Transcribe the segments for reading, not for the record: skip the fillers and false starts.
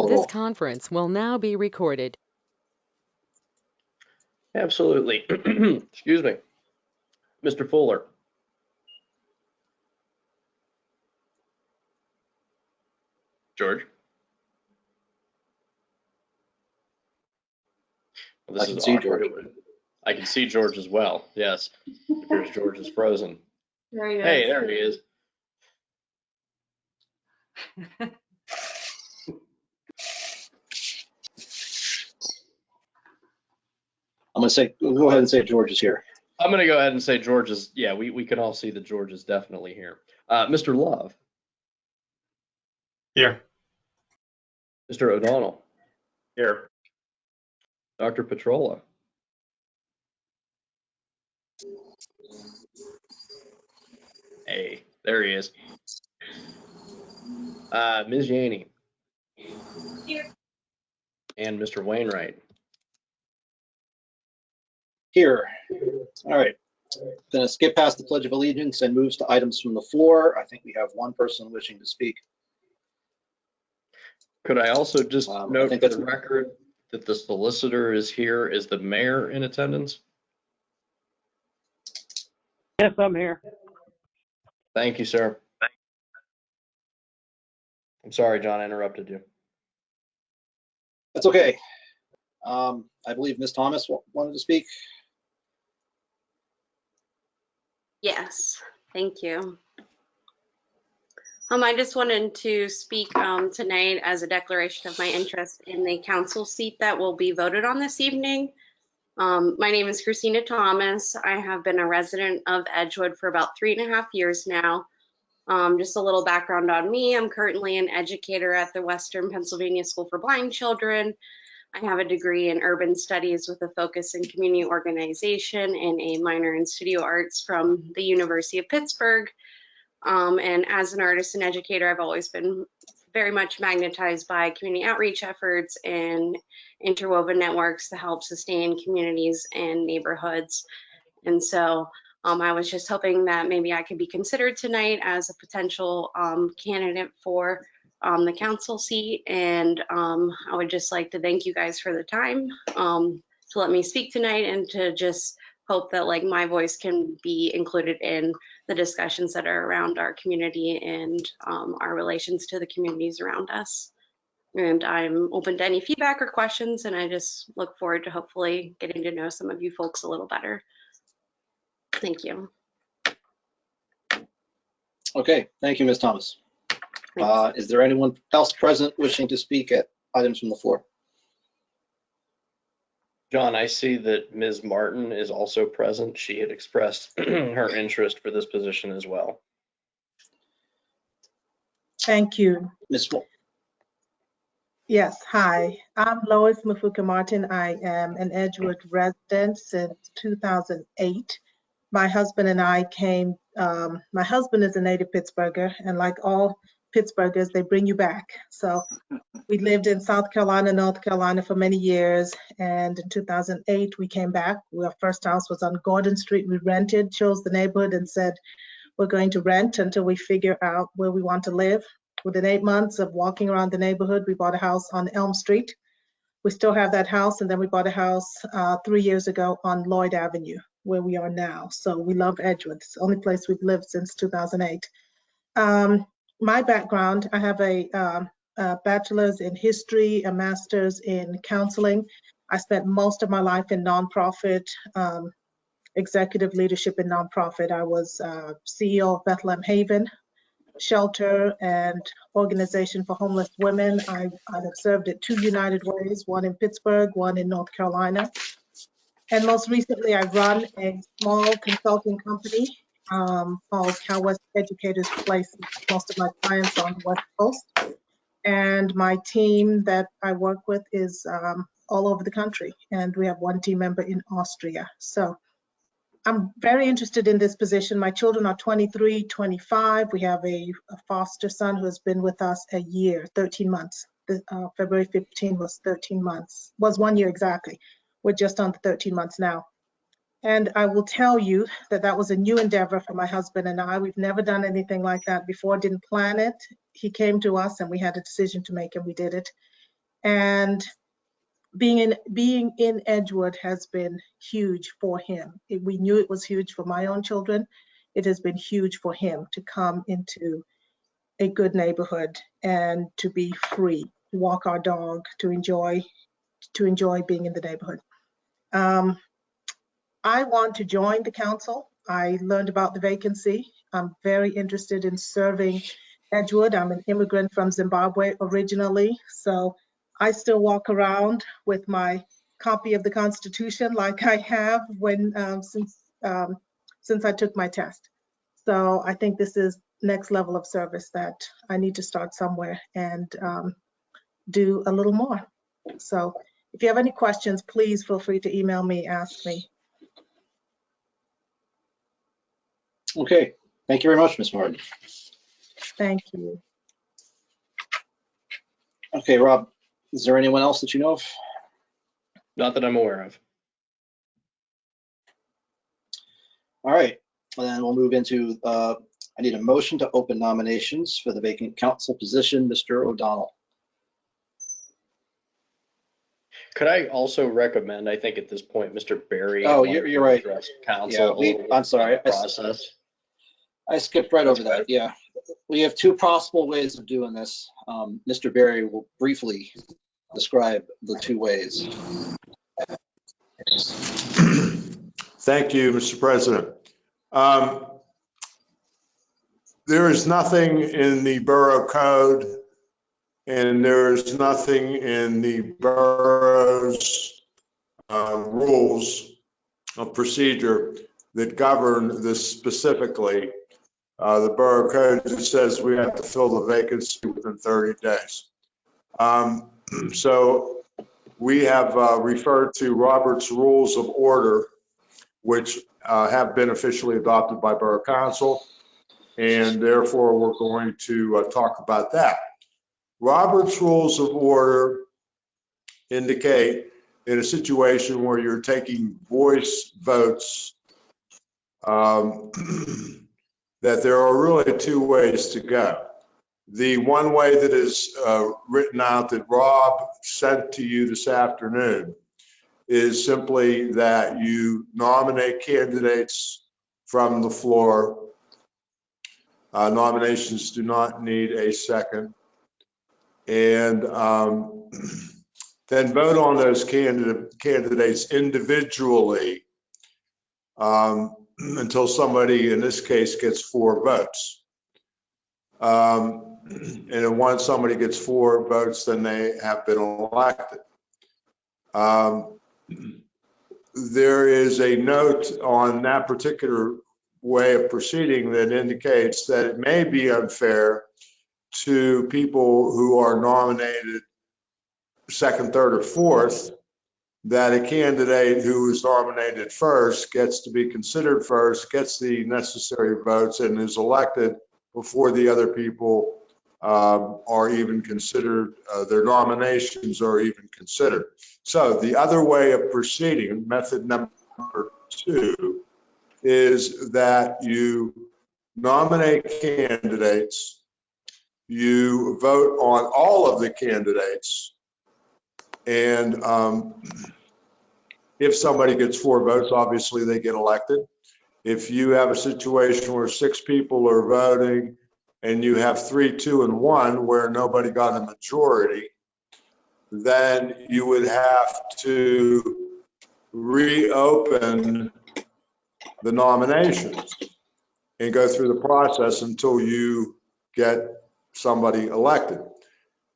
This conference will now be recorded. Absolutely. Excuse me. Mr. Fuller. George? Well, I can see George. I can see George as well. Yes. It appears George is frozen. There he is. Hey, there he is. I'm going to say, go ahead and say George is here. I'm going to go ahead and say George is, yeah, we can all see that George is definitely here. Mr. Love. Here. Mr. O'Donnell. Here. Dr. Petrola. Hey, there he is. Ms. Yaney. Here. And Mr. Wainwright. Here. All right. Going to skip past the Pledge of Allegiance and moves to items from the floor. I think we have one person wishing to speak. Could I also just note think for that's the record that the solicitor is here? Is the mayor in attendance? Yes, I'm here. Thank you, sir. I'm sorry, John, I interrupted you. That's okay. I believe Ms. Thomas wanted to speak. Yes, thank you. I just wanted to speak tonight as a declaration of my interest in the council seat that will be voted on this evening. My name is Christina Thomas. I have been a resident of Edgewood for about 3.5 years now. Just a little background on me. I'm currently an educator at the Western Pennsylvania School for Blind Children. I have a degree in urban studies with a focus in community organization and a minor in studio arts from the University of Pittsburgh. And as an artist and educator, I've always been very much magnetized by community outreach efforts and interwoven networks to help sustain communities and neighborhoods. And so I was just hoping that maybe I could be considered tonight as a potential candidate for the council seat. And I would just like to thank you guys for the time to let me speak tonight, and to just hope that like my voice can be included in the discussions that are around our community and our relations to the communities around us. And I'm open to any feedback or questions, and I just look forward to hopefully getting to know some of you folks a little better. Thank you. Okay, thank you, Ms. Thomas. Is there anyone else present wishing to speak at items from the floor? John, I see that Ms. Martin is also present. She had expressed her interest for this position as well. Thank you. Ms. Yes, hi. I'm Lois Mafuka Martin. I am an Edgewood resident since 2008. My husband and I came, my husband is a native Pittsburgher, and like all Pittsburghers, they bring you back. So we lived in South Carolina, North Carolina for many years, and in 2008 we came back. Our first house was on Gordon Street. We rented, chose the neighborhood, and said we're going to rent until we figure out where we want to live. Within 8 months of walking around the neighborhood, we bought a house on Elm Street. We still have that house, and then we bought a house 3 years ago on Lloyd Avenue, where we are now. So we love Edgewood. It's the only place we've lived since 2008. My background, I have a bachelor's in history, a master's in counseling. I spent most of my life in nonprofit, executive leadership in nonprofit. I was CEO of Bethlehem Haven shelter and organization for homeless women. I have served at 2 United Ways, one in Pittsburgh, one in North Carolina. And most recently, I run a small consulting company called Cal West Educators Place. Most of my clients on the West Coast. And my team that I work with is all over the country. And we have one team member in Austria. So I'm very interested in this position. My children are 23, 25. We have a foster son who has been with us a year, 13 months. February 15 was 13 months, was 1 year exactly. We're just on the 13 months now. And I will tell you that that was a new endeavor for my husband and I. We've never done anything like that before, didn't plan it. He came to us and we had a decision to make and we did it. And being in Edgewood has been huge for him. We knew it was huge for my own children. It has been huge for him to come into a good neighborhood and to be free, to walk our dog, to enjoy being in the neighborhood. I want to join the council. I learned about the vacancy. I'm very interested in serving Edgewood. I'm an immigrant from Zimbabwe originally, so I still walk around with my copy of the Constitution like I have since I took my test. So I think this is next level of service that I need to start somewhere and do a little more. So if you have any questions, please feel free to email me, ask me. Okay, thank you very much, Ms. Martin. Thank you. Okay, Rob, is there anyone else that you know of? Not that I'm aware of. All right, and then we'll move into, I need a motion to open nominations for the vacant council position, Mr. O'Donnell. Could I also recommend, I think at this point, Mr. Berry. Oh, might you're right. address Council. Yeah, a little bit I'm sorry. about the process. I skipped right over That's that, yeah. We have two possible ways of doing this. Mr. Berry will briefly describe the two ways. Thank you, Mr. President. There is nothing in the borough code and there is nothing in the borough's rules of procedure that govern this specifically. The borough code just says we have to fill the vacancy within 30 days. So we have referred to Robert's Rules of Order, which have been officially adopted by Borough Council, and therefore we're going to talk about that. Robert's Rules of Order indicate in a situation where you're taking voice votes that there are really two ways to go. The one way that is written out that Rob sent to you this afternoon is simply that you nominate candidates from the floor. Nominations do not need a second. And then vote on those candidates individually until somebody, in this case, gets 4 votes. And then once somebody gets 4 votes, then they have been elected. There is a note on that particular way of proceeding that indicates that it may be unfair to people who are nominated second, third, or fourth, that a candidate who is nominated first gets to be considered first, gets the necessary votes, and is elected before the other people are even considered, their nominations are even considered. So the other way of proceeding, method number 2, is that you nominate candidates, you vote on all of the candidates, and if somebody gets 4 votes, obviously they get elected. If you have a situation where 6 people are voting and you have 3, 2, and 1 where nobody got a majority, then you would have to reopen the nominations and go through the process until you get somebody elected.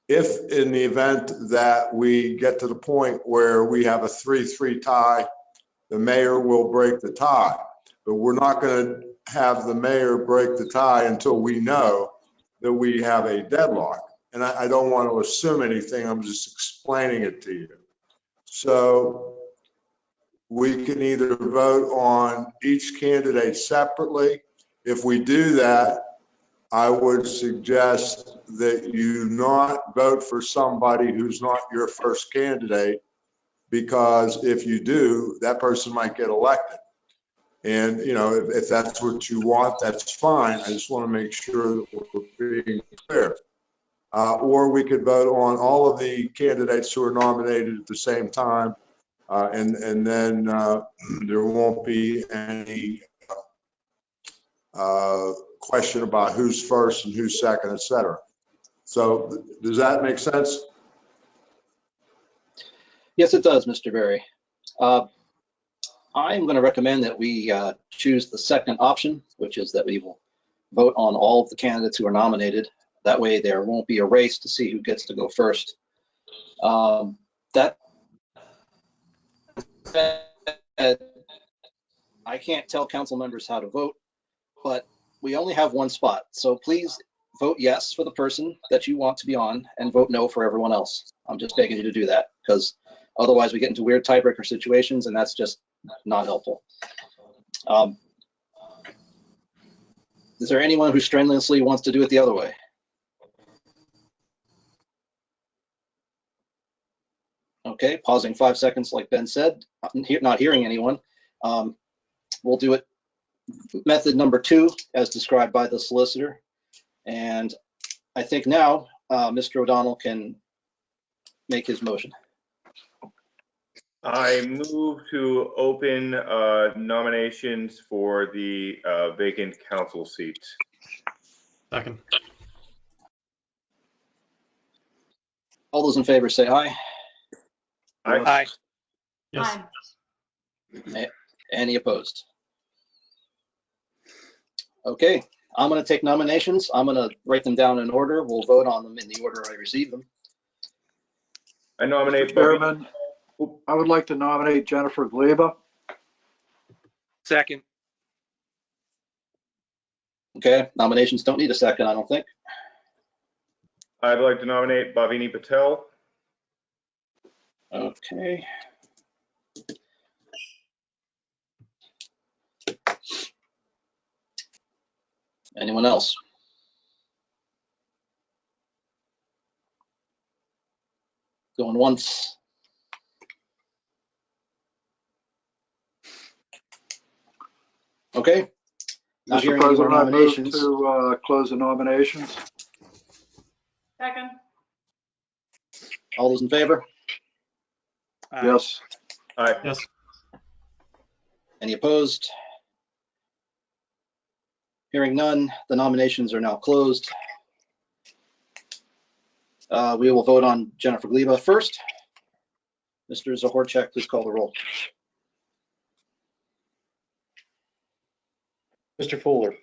If in the event that we get to the point where we have a 3-3 tie, the mayor will break the tie. But we're not going to have the mayor break the tie until we know that we have a deadlock. And I don't want to assume anything, I'm just explaining it to you. So we can either vote on each candidate separately. If we do that, I would suggest that you not vote for somebody who's not your first candidate, because if you do, that person might get elected. And, you know, if that's what you want, that's fine. I just want to make sure that we're being clear. or we could vote on all of the candidates who are nominated at the same time. And then there won't be any question about who's first and who's second, et cetera. So does that make sense? Yes, it does, Mr. Berry. I'm going to recommend that we choose the second option, which is that we will vote on all of the candidates who are nominated. That way there won't be a race to see who gets to go first. That I can't tell council members how to vote, but we only have one spot. So please vote yes for the person that you want to be on and vote no for everyone else. I'm just begging you to do that because otherwise we get into weird tiebreaker situations and that's just not helpful. Is there anyone who strenuously wants to do it the other way? Okay, pausing 5 seconds like Ben said, not hearing anyone. We'll do it method number 2 as described by the solicitor. And I think now Mr. O'Donnell can make his motion. I move to open nominations for the vacant council seats. Second. All those in favor say aye. Aye. Yes. Any opposed? Okay, I'm going to take nominations. I'm going to write them down in order. We'll vote on them in the order I receive them. I nominate Mr. Chairman, I would like to nominate Jennifer Gleba. Second. Okay, nominations don't need a second, I don't think. I'd like to nominate Bhavini Patel. Okay. Anyone else? Going once. Okay. Not Mr. hearing any more President, I move nominations. to close the nominations. Second. All those in favor? Yes. Aye. Yes. Any opposed? Hearing none, the nominations are now closed. We will vote on Jennifer Gleba first. Mr. Zohorecheck, please call the roll. Mr. Fuller,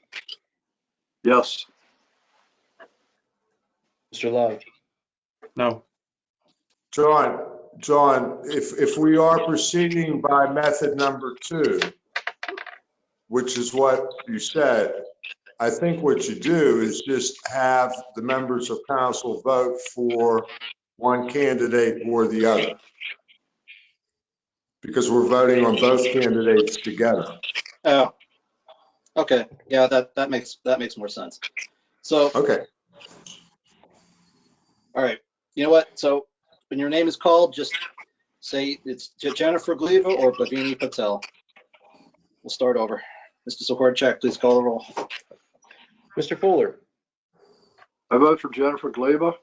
Yes. Mr. Love, No. John, if we are proceeding by method number 2, which is what you said, I think what you do is just have the members of council vote for one candidate or the other. Because we're voting on both candidates together. Oh, okay. Yeah, that makes more sense. So, Okay. all right. You know what? So when your name is called, just say it's Jennifer Gleba or Bhavini Patel. We'll start over. Mr. Zohorecheck, please call the roll. Mr. Fuller, I vote for Jennifer Gleba.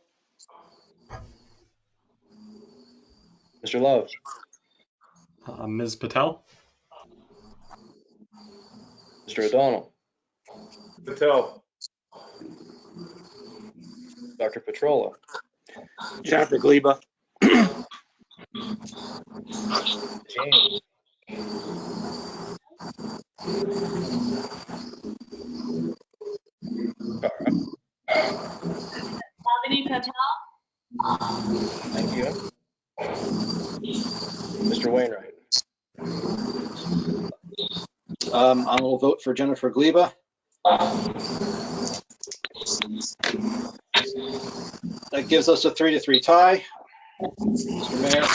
Mr. Love, Ms. Patel? Mr. O'Donnell, Patel. Dr. Petrola, Jennifer Gleba. James, Bhavini Patel. thank you. Mr. Wainwright, I will vote for Jennifer Gleba. That gives us a 3-3 tie. Mr. Mayor.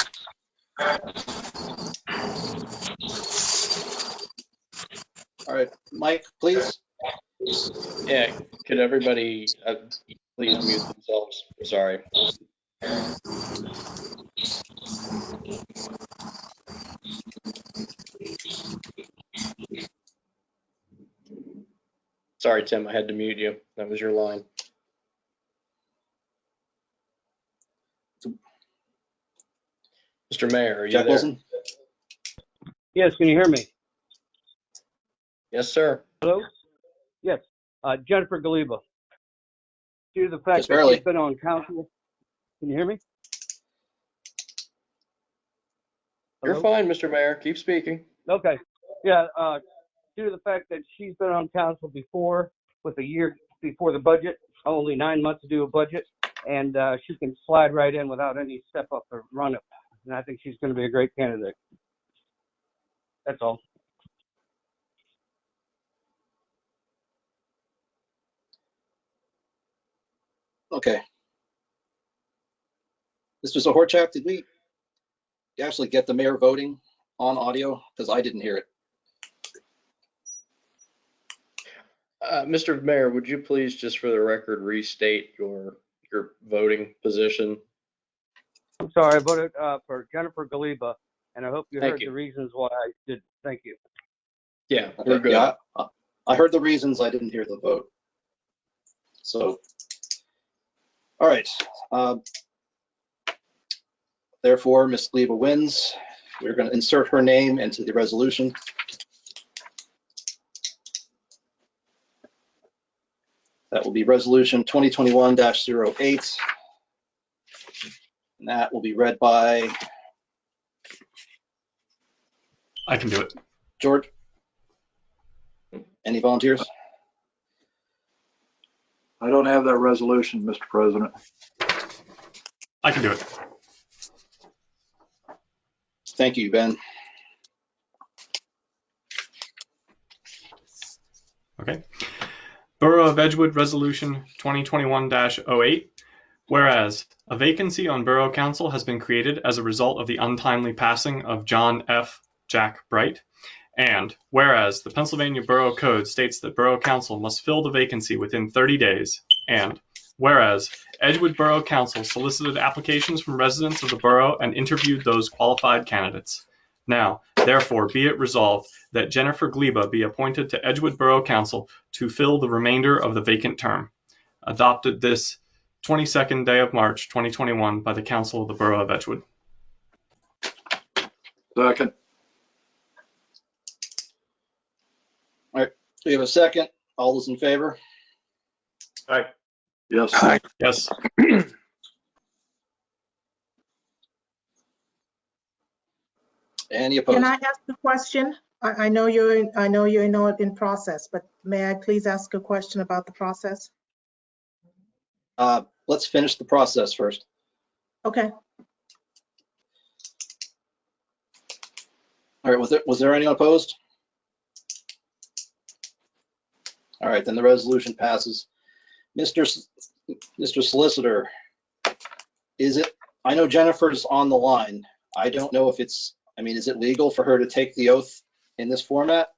All right, Mike, please. yeah, could everybody please mute themselves? Sorry. Sorry, Tim, I had to mute you. That was your line. Mr. Mayor, are you Jack there? Wilson? Yes, can you hear me? Yes, sir. Hello? Yes, Jennifer Galiba. Due to the fact Just that barely. she's been on council, can you hear me? You're Hello? fine, Mr. Mayor. Keep speaking. Okay, yeah, due to the fact that she's been on council before, with a year before the budget, only 9 months to do a budget, and she can slide right in without any step up or run up. And I think she's going to be a great candidate. That's all. Okay. Mr. Zohorecheck, did we actually get the mayor voting on audio? Because I didn't hear it. Mr. Mayor, would you please, just for the record, restate your voting position? I'm sorry, I voted for Jennifer Galiba, and I hope you Thank heard you. the reasons why I did. Thank you. Yeah, Okay, we're good. yeah, I heard the reasons. I didn't hear the vote. So, all right. Therefore, Ms. Galiba wins. We're going to insert her name into the resolution. That will be resolution 2021-08. And that will be read by I can do it. George. Any volunteers? I don't have that resolution, Mr. President. I can do it. Thank you, Ben. Okay. Borough of Edgewood Resolution 2021-08. Whereas a vacancy on Borough Council has been created as a result of the untimely passing of John F. Jack Bright. And whereas the Pennsylvania Borough Code states that Borough Council must fill the vacancy within 30 days. And whereas Edgewood Borough Council solicited applications from residents of the borough and interviewed those qualified candidates. Now, therefore, be it resolved that Jennifer Galiba be appointed to Edgewood Borough Council to fill the remainder of the vacant term. Adopted this 22nd day of March, 2021 by the Council of the Borough of Edgewood. Second. All right, we have a second. All those in favor? Aye. Yes. Yes. Any opposed? Can I ask a question? I know you're not in process, but may I please ask a question about the process? Let's finish the process first. Okay. All right, was there anyone opposed? All right, then the resolution passes. Mr. Solicitor, I know Jennifer's on the line. I don't know if is it legal for her to take the oath in this format?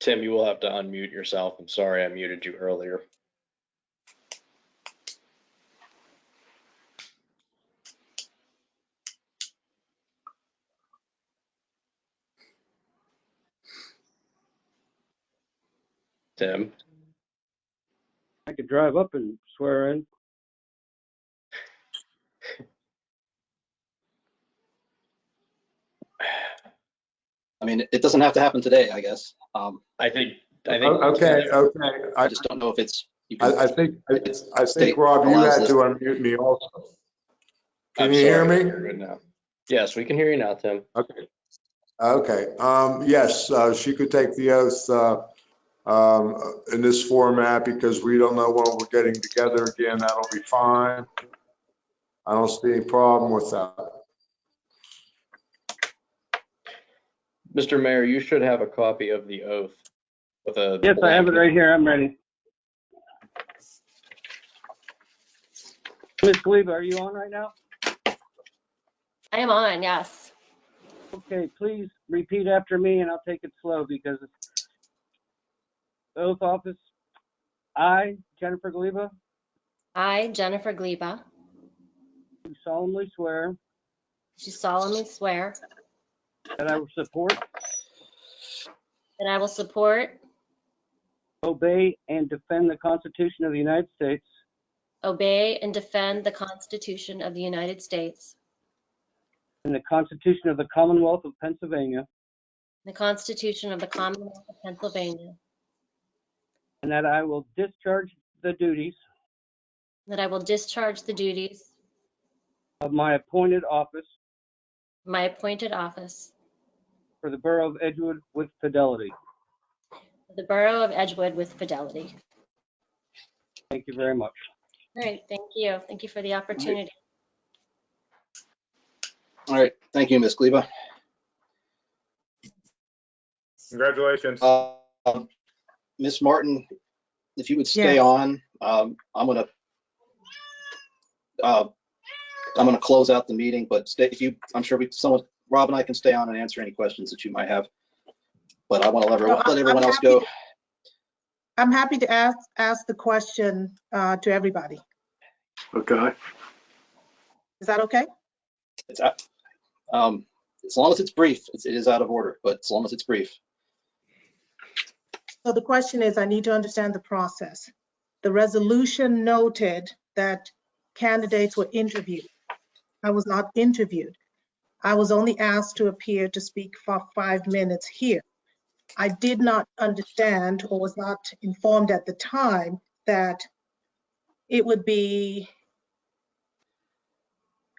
Tim, you will have to unmute yourself. I'm sorry I muted you earlier. Tim? I could drive up and swear in. I mean, it doesn't have to happen today, I guess. I think. Okay. I just don't know if it's. I think, Rob, you had to unmute me also. Can you hear me? You're good now. Yes, we can hear you now, Tim. Okay. Yes, she could take the oath in this format because we don't know when we're getting together again. That'll be fine. I don't see any problem with that. Mr. Mayor, you should have a copy of the oath with a. Yes, I have it right here. I'm ready. Ms. Galiba, are you on right now? I am on, yes. Okay, please repeat after me, and I'll take it slow because it's oath office. I, Jennifer Galiba, I, Jennifer Galiba, do solemnly swear do solemnly swear that I will support that I will support obey and defend the Constitution of the United States obey and defend the Constitution of the United States, and the Constitution of the Commonwealth of Pennsylvania, the Constitution of the Commonwealth of Pennsylvania, and that I will discharge the duties that I will discharge the duties of my appointed office of my appointed office for the Borough of Edgewood with fidelity. for the Borough of Edgewood with fidelity. Thank you very much. All right, thank you. Thank you for the opportunity. All right, thank you, Ms. Gleba. Congratulations. Ms. Martin, if you would stay on, I'm gonna close out the meeting, but stay, I'm sure Rob and I can stay on and answer any questions that you might have. But I want to let everyone else go. I'm happy to ask the question to everybody. Okay. Is that okay? It's as long as it's brief, it is out of order, but as long as it's brief. So the question is, I need to understand the process. The resolution noted that candidates were interviewed. I was not interviewed. I was only asked to appear to speak for 5 minutes here. I did not understand or was not informed at the time that it would be,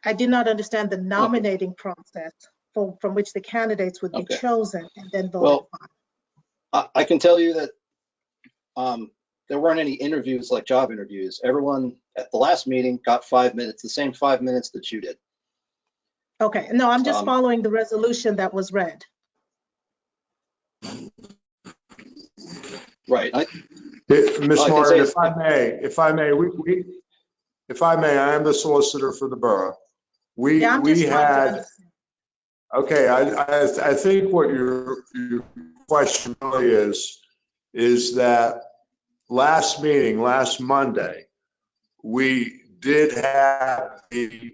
I did not understand the nominating process from which the candidates would be chosen and then voted upon. I can tell you that there weren't any interviews like job interviews. Everyone at the last meeting got 5 minutes, the same 5 minutes that you did. Okay, no, I'm just following the resolution that was read. Right. Ms. Martin, if I may, I am the solicitor for the borough. Okay, I think what your question really is that last meeting, last Monday, we did have the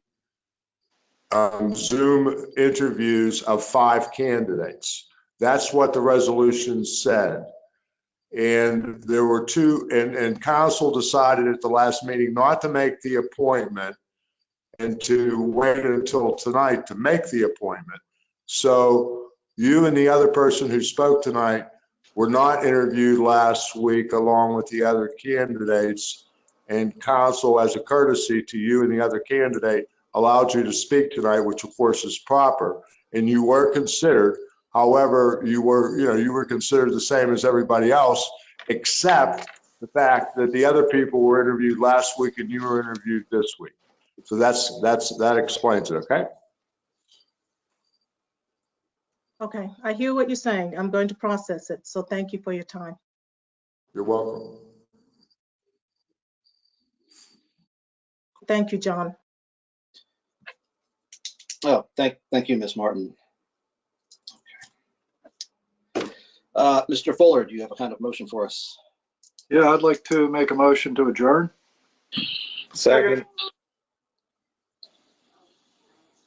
Zoom interviews of 5 candidates. That's what the resolution said. And there were 2, and council decided at the last meeting not to make the appointment and to wait until tonight to make the appointment. So you and the other person who spoke tonight were not interviewed last week along with the other candidates, and council, as a courtesy to you and the other candidate, allowed you to speak tonight, which of course is proper, and you were considered. However, you were considered the same as everybody else, except the fact that the other people were interviewed last week and you were interviewed this week. So that explains it, okay? Okay, I hear what you're saying. I'm going to process it. So thank you for your time. You're welcome. Thank you, John. Oh, thank you, Ms. Martin. Mr. Fuller, do you have a kind of motion for us? Yeah, I'd like to make a motion to adjourn. Second.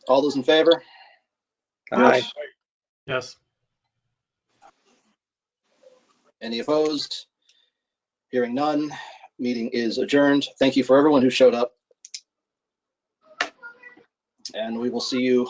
All those in favor? Aye. Yes. Any opposed? Hearing none, meeting is adjourned. Thank you for everyone who showed up. And we will see you